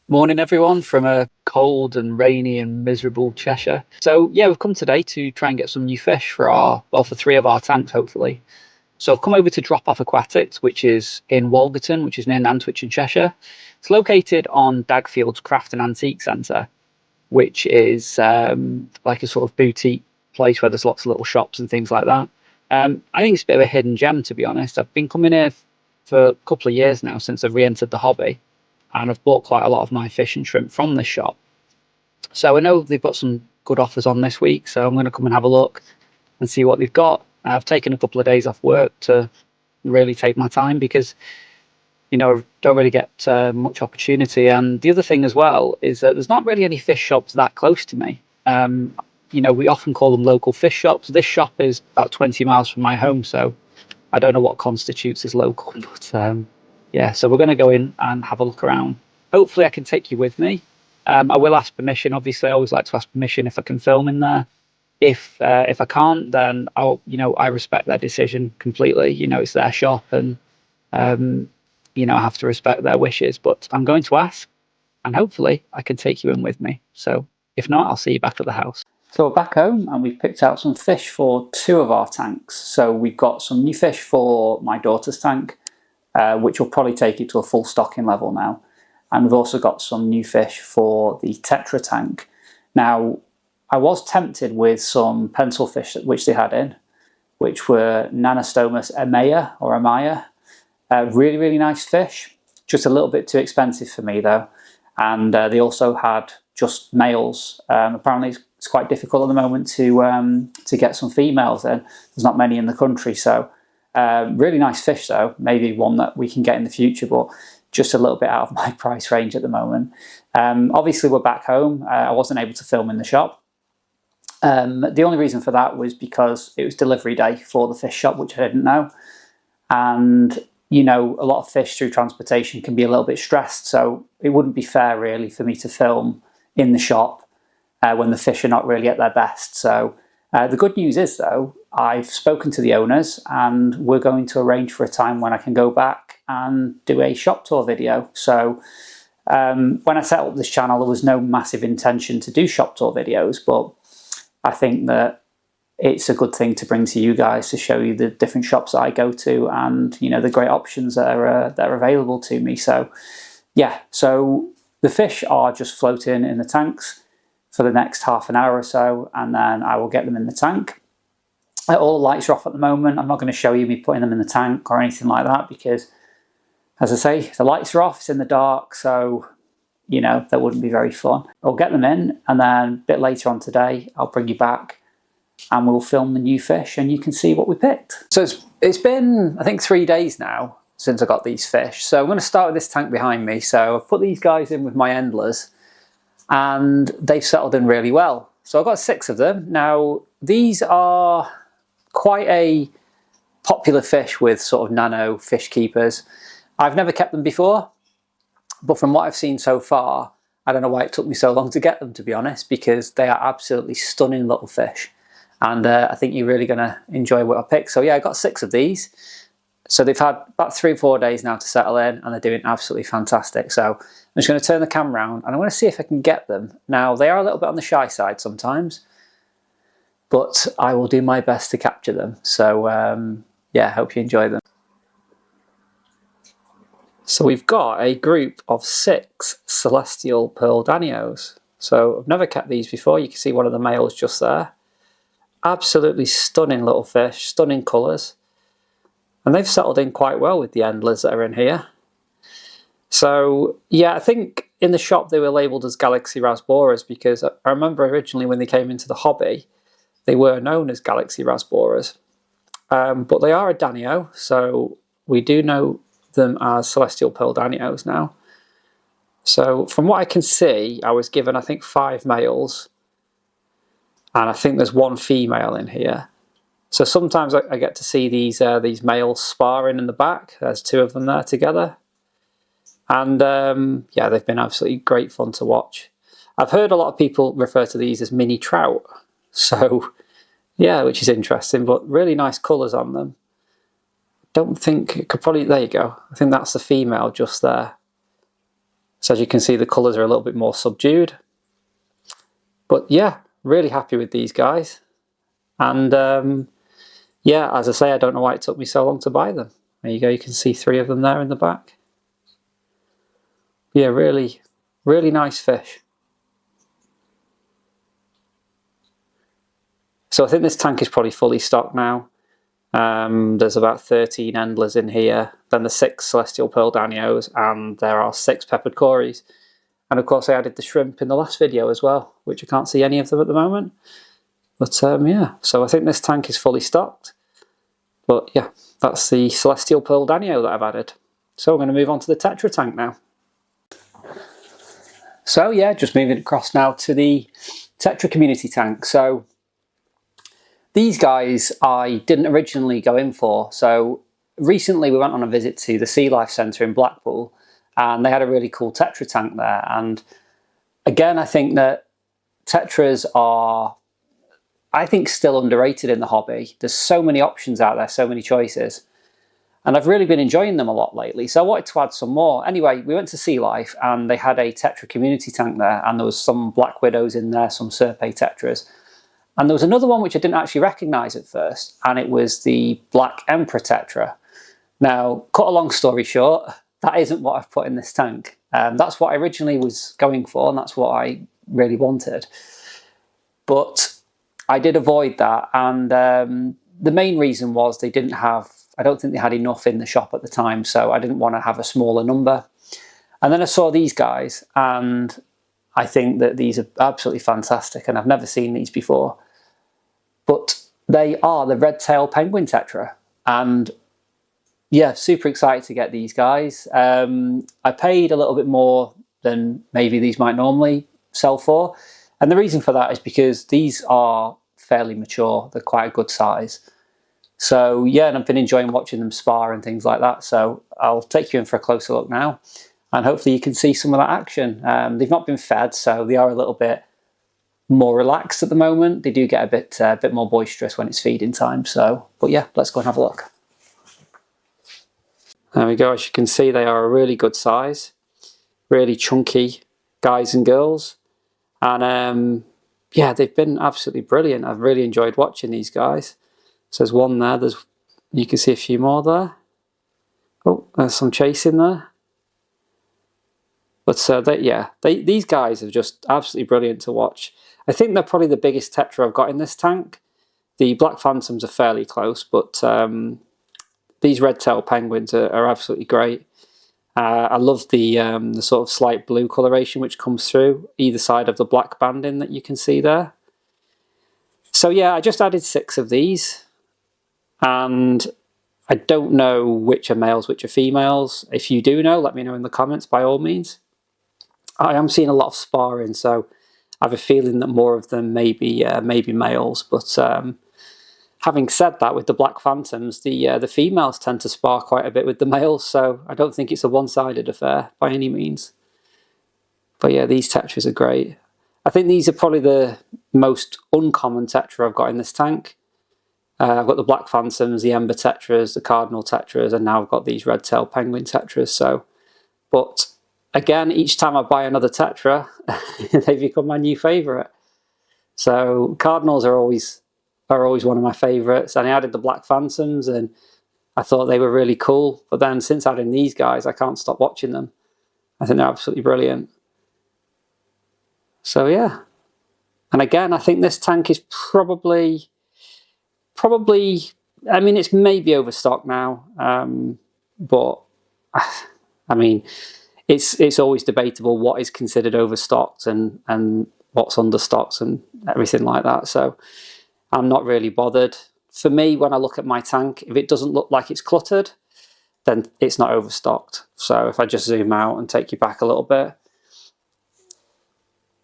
Morning, everyone, from a cold and rainy and miserable Cheshire. So, yeah, we've come today to try and get some new fish for for three of our tanks, hopefully. So, I've come over to Drop Off Aquatics, which is in Walgerton, which is near Nantwich in Cheshire. It's located on Dagfield's Craft and Antique Centre, which is like a sort of boutique place where there's lots of little shops and things like that. I think it's a bit of a hidden gem, to be honest. I've been coming here for a couple of years now since I've re entered the hobby, and I've bought quite a lot of my fish and shrimp from this shop. So I know they've got some good offers on this week, so I'm going to come and have a look and see what they've got. I've taken a couple of days off work to really take my time because don't really get much opportunity. And the other thing as well is that there's not really any fish shops that close to me. We often call them local fish shops. This shop is about 20 miles from my home, so I don't know what constitutes as local, but yeah, so we're going to go in and have a look around. Hopefully, I can take you with me. I will ask permission. Obviously, I always like to ask permission if I can film in there. If I can't, then I respect their decision completely. It's their shop, and I have to respect their wishes. But I'm going to ask, and hopefully, I can take you in with me. So if not, I'll see you back at the house. So we're back home and we've picked out some fish for two of our tanks. So we've got some new fish for my daughter's tank, which will probably take it to a full stocking level now. And we've also got some new fish for the tetra tank. Now, I was tempted with some pencil fish which they had in, which were Nanostomus emea or amaya. Really, really nice fish. Just a little bit too expensive for me though. And they also had just males. Apparently it's quite difficult at the moment to get some females in. There's not many in the country, so really nice fish though. Maybe one that we can get in the future, but just a little bit out of my price range at the moment. Obviously we're back home. I wasn't able to film in the shop. The only reason for that was because it was delivery day for the fish shop, which I didn't know. And a lot of fish through transportation can be a little bit stressed, so it wouldn't be fair really for me to film in the shop when the fish are not really at their best. So the good news is though, I've spoken to the owners and we're going to arrange for a time when I can go back and do a shop tour video. So when I set up this channel, there was no massive intention to do shop tour videos, but I think that it's a good thing to bring to you guys to show you the different shops that I go to and the great options that are available to me. So yeah, so the fish are just floating in the tanks for the next half an hour or so, and then I will get them in the tank. All the lights are off at the moment. I'm not going to show you me putting them in the tank or anything like that because, as I say, the lights are off, it's in the dark, so that wouldn't be very fun. I'll get them in, and then a bit later on today I'll bring you back and we'll film the new fish and you can see what we picked. So it's been, I think, 3 days now since I got these fish. So I'm going to start with this tank behind me. So I've put these guys in with my endlers and they've settled in really well. So I've got 6 of them. Now, these are quite a popular fish with sort of nano fish keepers. I've never kept them before, but from what I've seen so far, I don't know why it took me so long to get them, to be honest, because they are absolutely stunning little fish. And I think you're really going to enjoy what I picked. So yeah, I got 6 of these. So they've had about 3 or 4 days now to settle in and they're doing absolutely fantastic. So I'm just going to turn the camera around and I want to see if I can get them. Now, they are a little bit on the shy side sometimes, but I will do my best to capture them. So yeah, hope you enjoy them. So we've got a group of 6 celestial pearl danios. So I've never kept these before. You can see one of the males just there. Absolutely stunning little fish, stunning colours. And they've settled in quite well with the endlers that are in here. So yeah, I think in the shop they were labelled as Galaxy Rasboras because I remember originally when they came into the hobby, they were known as Galaxy Rasboras. But they are a danio, so we do know them as Celestial Pearl Danios now. So from what I can see, I was given, I think, 5 males. And I think there's 1 female in here. So sometimes I get to see these males sparring in the back. There's 2 of them there together. And yeah, they've been absolutely great fun to watch. I've heard a lot of people refer to these as mini trout. So yeah, which is interesting, but really nice colours on them. Don't think it could probably, there you go. I think that's the female just there. So as you can see, the colours are a little bit more subdued. But yeah, really happy with these guys. And yeah, as I say, I don't know why it took me so long to buy them. There you go, you can see 3 of them there in the back. Yeah, really, really nice fish. So I think this tank is probably fully stocked now. There's about 13 endlers in here, then the 6 celestial pearl danios, and there are 6 peppered cories. And of course I added the shrimp in the last video as well, which I can't see any of them at the moment. But yeah, so I think this tank is fully stocked. But yeah, that's the celestial pearl danio that I've added. So I'm going to move on to the tetra tank now. So yeah, just moving across now to the tetra community tank. So these guys I didn't originally go in for. So recently we went on a visit to the Sea Life Centre in Blackpool, and they had a really cool tetra tank there. And again, I think that tetras are, I think, still underrated in the hobby. There's so many options out there, so many choices. And I've really been enjoying them a lot lately, so I wanted to add some more. Anyway, we went to Sea Life and they had a tetra community tank there, and there was some black widows in there, some serpe tetras. And there was another one which I didn't actually recognise at first, and it was the black emperor tetra. Now, cut a long story short, that isn't what I've put in this tank. That's what I originally was going for, and that's what I really wanted. But I did avoid that, and the main reason was they didn't have, I don't think they had enough in the shop at the time, so I didn't want to have a smaller number. And then I saw these guys, and I think that these are absolutely fantastic, and I've never seen these before. But they are the red-tailed penguin tetra, and yeah, super excited to get these guys. I paid a little bit more than maybe these might normally sell for, and the reason for that is because these are fairly mature, they're quite a good size. So yeah, and I've been enjoying watching them spar and things like that, so I'll take you in for a closer look now, and hopefully you can see some of that action. They've not been fed, so they are a little bit more relaxed at the moment. They do get a bit more boisterous when it's feeding time, so, but yeah, let's go and have a look. There we go, as you can see they are a really good size, really chunky guys and girls, and yeah, they've been absolutely brilliant. I've really enjoyed watching these guys. So there's one there, you can see a few more there. Oh, there's some chasing there. But these guys are just absolutely brilliant to watch. I think they're probably the biggest tetra I've got in this tank. The black phantoms are fairly close, but these red-tailed penguins are absolutely great. I love the sort of slight blue coloration which comes through either side of the black banding that you can see there. So yeah, I just added 6 of these, and I don't know which are males, which are females. If you do know, let me know in the comments by all means. I am seeing a lot of sparring, so I have a feeling that more of them may be males. But having said that, with the black phantoms, the females tend to spar quite a bit with the males, so I don't think it's a one-sided affair by any means. But yeah, these tetras are great. I think these are probably the most uncommon tetra I've got in this tank. I've got the black phantoms, the ember tetras, the cardinal tetras, and now I've got these red-tailed penguin tetras. So, but again, each time I buy another tetra, they become my new favourite. So cardinals are always one of my favourites, and I added the black phantoms, and I thought they were really cool. But then since adding these guys, I can't stop watching them. I think they're absolutely brilliant. So yeah, and again, I think this tank is probably, I mean, it's maybe overstocked now, but I mean, it's always debatable what is considered overstocked and what's understocked and everything like that. So I'm not really bothered. For me, when I look at my tank, if it doesn't look like it's cluttered, then it's not overstocked. So if I just zoom out and take you back a little bit,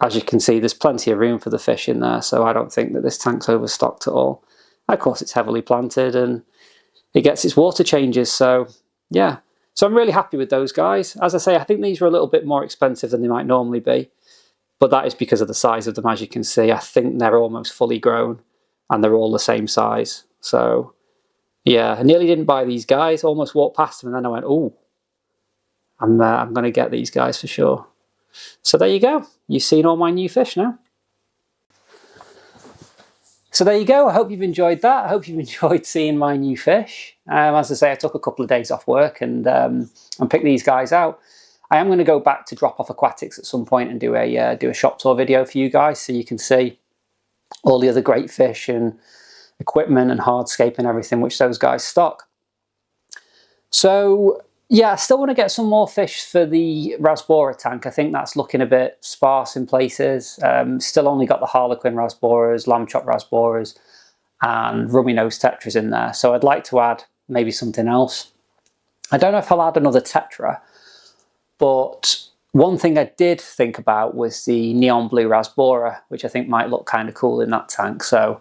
as you can see, there's plenty of room for the fish in there, so I don't think that this tank's overstocked at all. Of course, it's heavily planted and it gets its water changes, so yeah. So I'm really happy with those guys. As I say, I think these are a little bit more expensive than they might normally be, but that is because of the size of them. As you can see, I think they're almost fully grown and they're all the same size. So yeah, I nearly didn't buy these guys, almost walked past them, and then I went, ooh, I'm going to get these guys for sure. So there you go. You've seen all my new fish now. So there you go. I hope you've enjoyed that. I hope you've enjoyed seeing my new fish. As I say, I took a couple of days off work and picked these guys out. I am going to go back to Drop Off Aquatics at some point and do a shop tour video for you guys, so you can see all the other great fish and equipment and hardscape and everything which those guys stock. So yeah, I still want to get some more fish for the Rasbora tank. I think that's looking a bit sparse in places. Still only got the Harlequin Rasboras, lamb chop Rasboras, and rummy nose tetras in there. So I'd like to add maybe something else. I don't know if I'll add another tetra, but one thing I did think about was the neon blue Rasbora, which I think might look kind of cool in that tank. So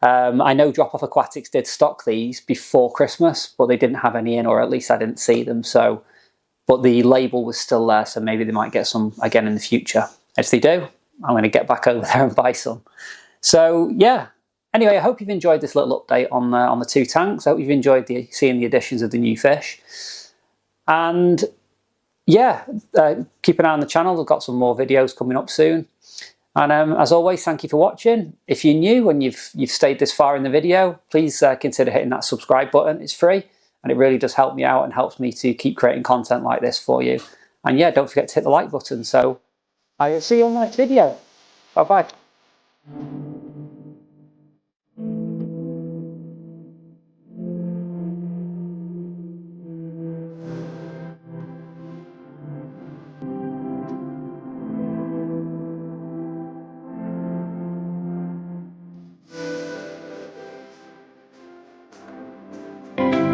I know Drop Off Aquatics did stock these before Christmas, but they didn't have any in, or at least I didn't see them. So, but the label was still there, so maybe they might get some again in the future. If they do, I'm going to get back over there and buy some. So yeah. Anyway, I hope you've enjoyed this little update on the two tanks. I hope you've enjoyed seeing the additions of the new fish. And yeah, keep an eye on the channel. We've got some more videos coming up soon. And as always, thank you for watching. If you're new and you've stayed this far in the video, please consider hitting that subscribe button. It's free and it really does help me out and helps me to keep creating content like this for you. And yeah, don't forget to hit the like button. So I'll see you on the next video. Bye bye.